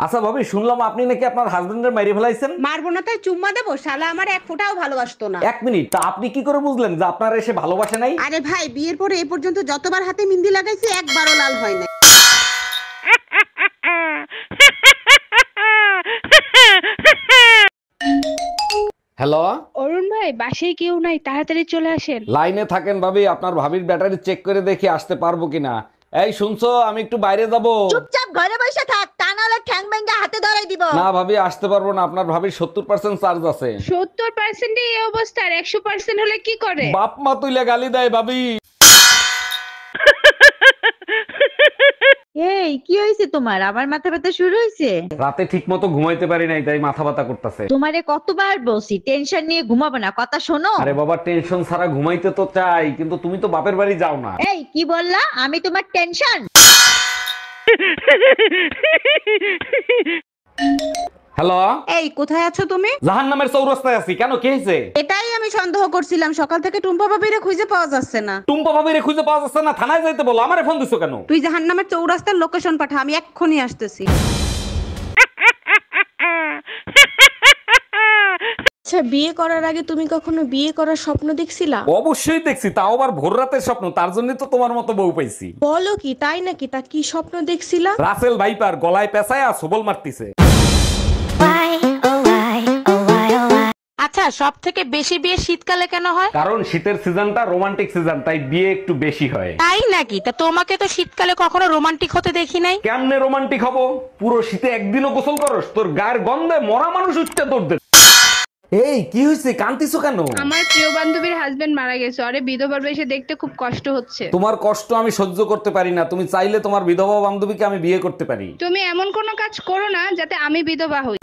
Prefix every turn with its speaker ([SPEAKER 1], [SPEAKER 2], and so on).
[SPEAKER 1] আচ্ছা ভাবি, শুনলাম আপনি নাকি আপনার হাজবেন্ডের মাইরে ফেলাইছেন।
[SPEAKER 2] মারবো না তাই চুম্মা দেবো? শালা আমার এক ফোঁটাও ভালোবাসতো না।
[SPEAKER 1] এক মিনিট, তা আপনি কি করে বুঝলেন যে আপনার এসে ভালোবাসে নাই?
[SPEAKER 2] আরে ভাই, বিয়ের পরে এ পর্যন্ত যতবার হাতে মেহেন্দি লাগাইছি একবারও লাল হয় না।
[SPEAKER 1] হ্যালো,
[SPEAKER 3] অরুণ ভাই, বাসায় কেউ নাই, তাড়াতাড়ি চলে আসেন।
[SPEAKER 1] লাইনে থাকেন ভাবি, আপনার ভাবির ব্যাটারি চেক করে দেখি আসতে পারবো কিনা। এই শুনছো, আমি একটু বাইরে যাব।
[SPEAKER 2] চুপচাপ ঘরে বসে থাক, তা নাহলে ঠ্যাং ব্যাঙ্গা হাতে ধরাই দিব।
[SPEAKER 1] না ভাবি, আসতে পারবো না, আপনার ভাবির 70% চার্জ আছে।
[SPEAKER 3] 70% এই অবস্থা, আর 100% হলে কি করে?
[SPEAKER 1] বাপ মা তুইলে গালি দেয় ভাবি।
[SPEAKER 4] এই কি হয়েছে তোমার? আবার মাথা ব্যথা শুরু হয়েছে?
[SPEAKER 1] রাতে ঠিক মতো ঘুমাইতে পারি নাই, তাই মাথা ব্যথা করতেছে।
[SPEAKER 4] তোমারে কতবার বলছি টেনশন নিয়ে ঘুমাবো না, কথা শোনো।
[SPEAKER 1] আরে বাবা, টেনশন ছাড়া ঘুমাইতে তো চাই, কিন্তু তুমি তো বাপের বাড়ি যাও না।
[SPEAKER 4] এই কি বললা? আমি তোমার টেনশন?
[SPEAKER 1] হ্যালো,
[SPEAKER 2] এই কোথায় আছো তুমি?
[SPEAKER 1] জাহান্নামের চৌরাস্তায় আছি। কেন, কি হয়েছে?
[SPEAKER 2] এটাই আমি সন্দেহ করছিলাম, সকাল থেকে টুম্পা ভাবিরে খুঁজে পাওয়া যাচ্ছে না।
[SPEAKER 1] টুম্পা ভাবিরে খুঁজে পাওয়া যাচ্ছে না? থানায় যাইতে বলো, আমারে ফোন দিছো কেন?
[SPEAKER 2] তুই জাহান্নামের চৌরাস্তার লোকেশন পাঠা, আমি এক্ষুনি আসতেছি। আচ্ছা, বিয়ে করার আগে তুমি কখনো বিয়ে করার স্বপ্ন দেখছিলা?
[SPEAKER 1] অবশ্যই দেখছি, তাও আবার ভোর রাতের স্বপ্ন। তার জন্য তো তোমার মতো বউ পাইছি।
[SPEAKER 2] বলো কি, তাই নাকি? তা কি স্বপ্ন দেখছিলা?
[SPEAKER 1] রাসেল ভাইপার গলায় পেঁচায়া সবল মারতিছে।
[SPEAKER 5] আচ্ছা, সব থেকে বেশি বিয়ে শীতকালে কেন হয়?
[SPEAKER 1] কারণ শীতের সিজনটা রোমান্টিক সিজন, তাই বিয়ে একটু বেশি হয়।
[SPEAKER 5] তাই নাকি? তা তোমাকে তো শীতকালে কখনো রোমান্টিক হতে দেখি নাই।
[SPEAKER 1] কেমনে রোমান্টিক হবো? পুরো শীতে একদিনও গোসল করস? তোর গায়ের গন্ধে মরা মানুষ উঠতে দৌড়। এই কি হয়েছে, কান্তিছো কেন?
[SPEAKER 3] আমার প্রিয় বান্ধবীর হাজবেন্ড মারা গেছে, আরে বিধবার বেশে দেখতে খুব কষ্ট হচ্ছে।
[SPEAKER 1] তোমার কষ্ট আমি সহ্য করতে পারি না। তুমি চাইলে তোমার বিধবা বান্ধবীকে আমি বিয়ে করতে পারি।
[SPEAKER 3] তুমি এমন কোনো কাজ করো না যাতে আমি বিধবা হই।